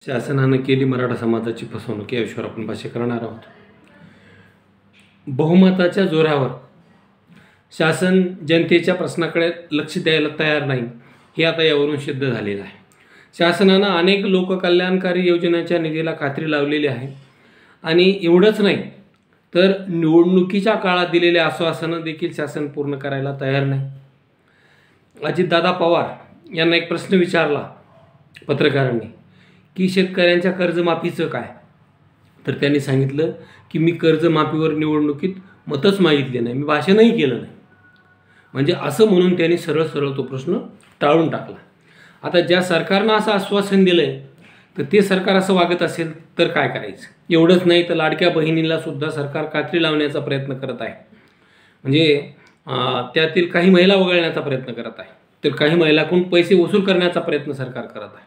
शासनानं केली मराठा समाजाची फसवणूक या विषयावर आपण भाष्य करणार आहोत. बहुमताच्या जोरावर शासन जनतेच्या प्रश्नाकडे लक्ष द्यायला तयार नाही हे आता यावरून सिद्ध झालेलं आहे. शासनानं अनेक लोककल्याणकारी योजनांच्या निधीला खात्री लावलेली आहे आणि एवढंच नाही तर निवडणुकीच्या काळात दिलेले आश्वासनं देखील शासन पूर्ण करायला तयार नाही. अजितदादा पवार यांना एक प्रश्न विचारला पत्रकारांनी की शेतकऱ्यांच्या कर्जमाफीचं काय, तर त्यांनी सांगितलं की मी कर्जमाफीवर निवडणुकीत मतच मागितले नाही, मी भाषणही केलं नाही. म्हणजे असं म्हणून त्यांनी सरळ सरळ तो प्रश्न टाळून टाकला. आता ज्या सरकारनं असं आश्वासन दिलं आहे तर ते सरकार असं वागत असेल तर काय करायचं. एवढंच नाही तर लाडक्या बहिणीला सुद्धा सरकार कात्री लावण्याचा प्रयत्न करत आहे. म्हणजे त्यातील काही महिला वगळण्याचा प्रयत्न करत आहे, तर काही महिलांकडून पैसे वसूल करण्याचा प्रयत्न सरकार करत आहे.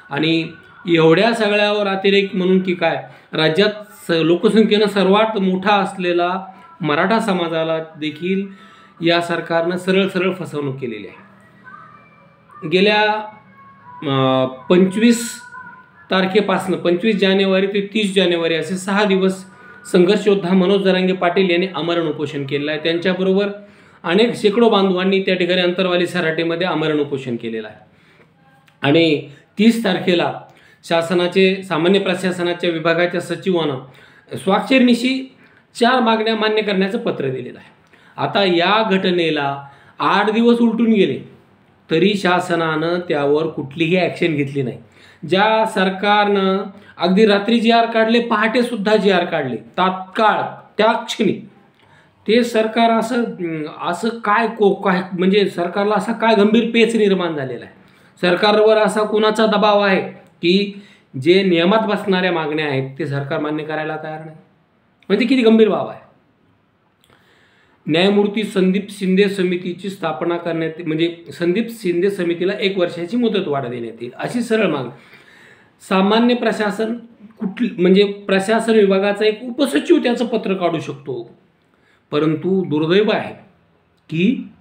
आणि एवढ्या सगळ्यावर अतिरेक म्हणून की काय, राज्यात लोकसंख्येनं सर्वात मोठा असलेला मराठा समाजाला देखील या सरकारनं सरळ सरळ फसवणूक केलेली आहे. गेल्या 25 तारखेपासून 25 जानेवारी ते 30 जानेवारी असे 6 दिवस संघर्ष योद्धा मनोज जरांगे पाटील यांनी आमरण उपोषण केलेलं आहे. त्यांच्याबरोबर अनेक शेकडो बांधवांनी त्या ठिकाणी अंतरवाली सराटीमध्ये आमरण उपोषण केलेलं आहे. आणि 30 तारखेला शासनाचे सामान्य प्रशासनाच्या विभागाच्या सचिवानं स्वाक्षरीनिशी 4 मागण्या मान्य करण्याचं पत्र दिलेलं आहे. आता या घटनेला 8 दिवस उलटून गेले तरी शासनानं त्यावर कुठलीही ॲक्शन घेतली नाही. ज्या सरकारनं अगदी रात्री जी आर काढले, पहाटेसुद्धा जी आर काढले तात्काळ त्या क्षणी, ते सरकार असं काय म्हणजे सरकारला असा काय गंभीर पेच निर्माण झालेला आहे. सरकारवर असा कोणाचा दबाव आहे की जे नियमात बसणाऱ्या मागण्या आहेत ते सरकार मान्य करायला तयार नाही. म्हणजे किती गंभीर बाब आहे. न्यायमूर्ती संदीप शिंदे समितीची स्थापना करण्यात, म्हणजे संदीप शिंदे समितीला 1 वर्षाची मुदतवाढ देण्यात येईल अशी सरळ मागणी. सामान्य प्रशासन म्हणजे प्रशासन विभागाचा एक उपसचिव त्याचं पत्र काढू शकतो, परंतु दुर्दैव आहे की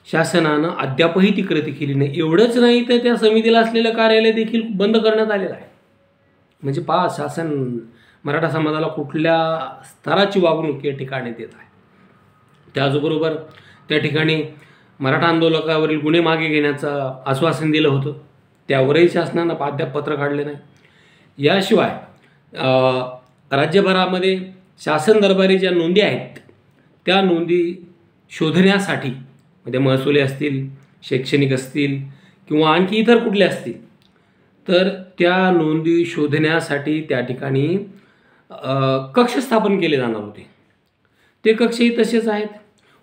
शासनानं अद्यापही ती कृती केली नाही. एवढंच नाही तर त्या समितीला असलेलं कार्यालय देखील बंद करण्यात आलेलं आहे. म्हणजे शासन मराठा समाजाला कुठल्या स्तराची वागणूक या ठिकाणी देत आहे. त्याचबरोबर त्या ठिकाणी मराठा आंदोलकावरील गुन्हे मागे घेण्याचं आश्वासन दिलं होतं, त्यावरही शासनानं अद्याप पत्र काढले नाही. याशिवाय राज्यभरामध्ये शासन दरबारी ज्या नोंदी आहेत त्या नोंदी शोधण्यासाठी, म्हणजे महसुली असतील, शैक्षणिक असतील किंवा आणखी इतर कुठले असतील, तर त्या नोंदी शोधण्यासाठी त्या ठिकाणी कक्ष स्थापन केले जाणार होते. ते कक्षही तसेच आहेत.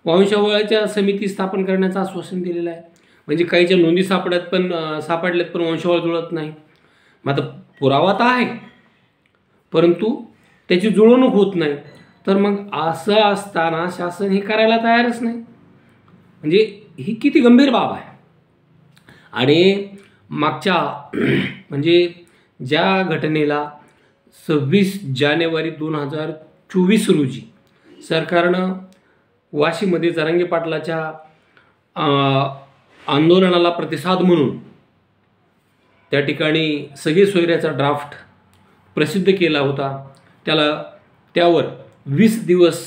वंशावळाच्या समिती स्थापन करण्याचं आश्वासन दिलेलं आहे. म्हणजे काहीच्या नोंदी सापडल्यात पण वंशावळ जुळत नाही. मग आता पुरावा तर आहे परंतु त्याची जुळवणूक होत नाही, तर मग असं असताना शासन हे करायला तयारच नाही. म्हणजे ही किती गंभीर बाब आहे. आणि मागच्या म्हणजे ज्या घटनेला 26 जानेवारी 2024 रोजी सरकारनं वाशीमध्ये जरांगे पाटलाच्या आंदोलनाला प्रतिसाद म्हणून त्या ठिकाणी सगळे सोयऱ्याचा ड्राफ्ट प्रसिद्ध केला होता, त्यावर 20 दिवस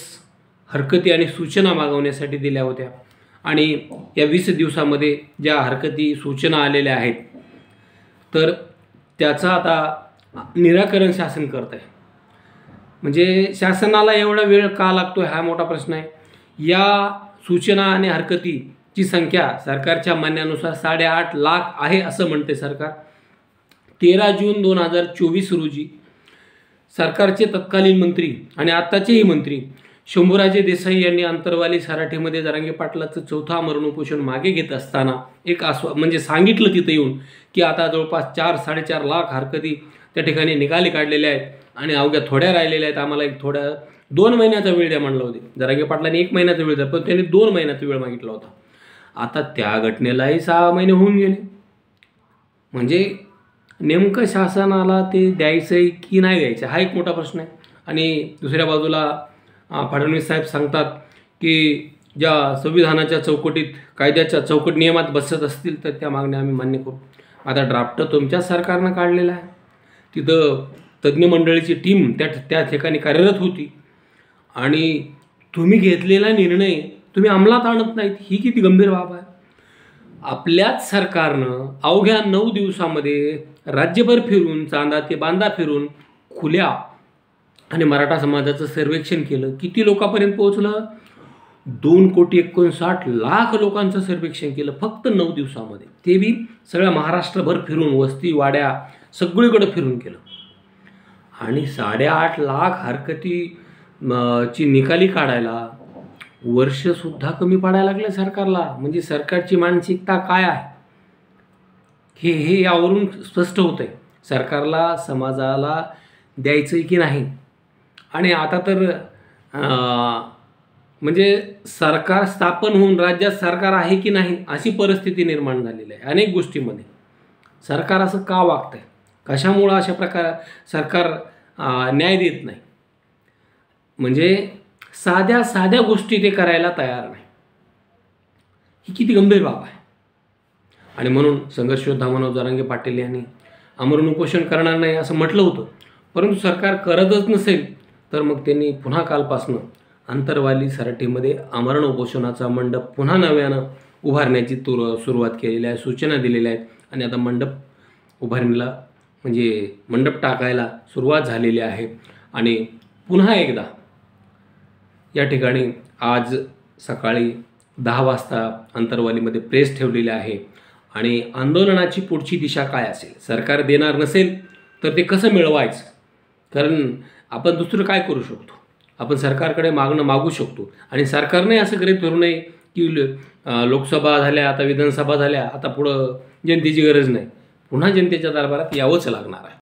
हरकती आणि सूचना मागवण्यासाठी दिल्या होत्या. आणि या 20 दिवसामध्ये ज्या हरकती सूचना आलेल्या आहेत तर त्याचा आता निराकरण शासन करत आहे. म्हणजे शासनाला एवढा वेळ का लागतो हा मोठा प्रश्न आहे. या सूचना आणि हरकतीची संख्या सरकारच्या म्हणण्यानुसार 8.5 लाख आहे असं म्हणते सरकार. 13 जून 2024 रोजी सरकारचे तत्कालीन मंत्री आणि आत्ताचेही मंत्री शंभूराजे देसाई यांनी अंतरवाली सराठीमध्ये जरांगे पाटलाचं 4थं आमरण उपोषण मागे घेत असताना एक म्हणजे सांगितलं तिथं येऊन की आता जवळपास 4-4.5 लाख हरकती त्या ठिकाणी निकाली काढलेल्या आहेत आणि अवघ्या थोड्या राहिलेल्या आहेत, आम्हाला एक 2 महिन्याचा वेळ द्या म्हणलं होते. जरांगे पाटलांनी 1 महिन्याचा वेळ द्या, पण त्यांनी 2 महिन्याचा वेळ मागितला होता. आता त्या घटनेलाही 6 महिने होऊन गेले. म्हणजे नेमकं शासनाला ते द्यायचं आहे की नाही द्यायचं हा एक मोठा प्रश्न आहे. आणि दुसऱ्या बाजूला फडणवीस साहेब सांगतात की ज्या संविधानाच्या चौकटीत, कायद्याच्या चौकट नियमात बसत असतील तर त्या मागण्या आम्ही मान्य करू. आता ड्राफ्ट तुमच्याच सरकारनं काढलेला आहे. तिथं तज्ज्ञ मंडळीची टीम त्या ठिकाणी कार्यरत होती आणि तुम्ही घेतलेला निर्णय तुम्ही अंमलात आणत नाहीत, ही किती गंभीर बाब आहे. आपल्याच सरकारनं अवघ्या 9 दिवसामध्ये राज्यभर फिरून, चांदा ते बांदा फिरून खुल्या आणि मराठा समाजाचं सर्वेक्षण केलं. किती लोकांपर्यंत पोहोचलं? 2,59,00,000 लोकांचं सर्वेक्षण केलं फक्त 9 दिवसामध्ये. ते बी सगळ्या महाराष्ट्रभर फिरून, वस्ती वाड्या सगळीकडे फिरून केलं. आणि 8.5 लाख हरकती ची निकाली काढायला वर्षसुद्धा कमी पडायला लागलं सरकारला. म्हणजे सरकारची मानसिकता काय आहे हे यावरून स्पष्ट होतं आहे. सरकारला समाजाला द्यायचं आहे की नाही. आणि आता तर म्हणजे सरकार स्थापन होऊन राज्यात सरकार आहे की नाही अशी परिस्थिती निर्माण झालेली आहे. अनेक गोष्टींमध्ये सरकार असं का वागतं आहे, कशामुळं अशा प्रकार सरकार न्याय देत नाही. म्हणजे साध्या गोष्टी ते करायला तयार नाही. ही किती गंभीर बाब आहे. आणि म्हणून संघर्ष योद्धा मनोज जरांगे पाटील यांनी आमरण उपोषण करणार नाही असं म्हटलं होतं. परंतु सरकार करतच नसेल तर मग त्यांनी पुन्हा कालपासनं अंतरवाली सराटीमध्ये आमरण उपोषणाचा मंडप पुन्हा नव्यानं उभारण्याची सुरुवात केलेली आहे, सूचना दिलेल्या आहेत. आणि आता मंडप उभारणीला म्हणजे मंडप टाकायला सुरुवात झालेली आहे. आणि पुन्हा एकदा या ठिकाणी आज सकाळी 10 वाजता अंतरवालीमध्ये प्रेस ठेवलेली आहे. आणि आंदोलनाची पुढची दिशा काय असेल, सरकार देणार नसेल तर ते कसं मिळवायचं. कारण आपण दुसरं काय करू शकतो, आपण सरकारकडे मागू शकतो. आणि सरकारने असं गृहीत धरू नये की लोकसभा झाल्या, आता विधानसभा झाल्या, आता पुढं जनतेची गरज नाही. पुन्हा जनतेच्या दरबारात यावंच लागणार आहे.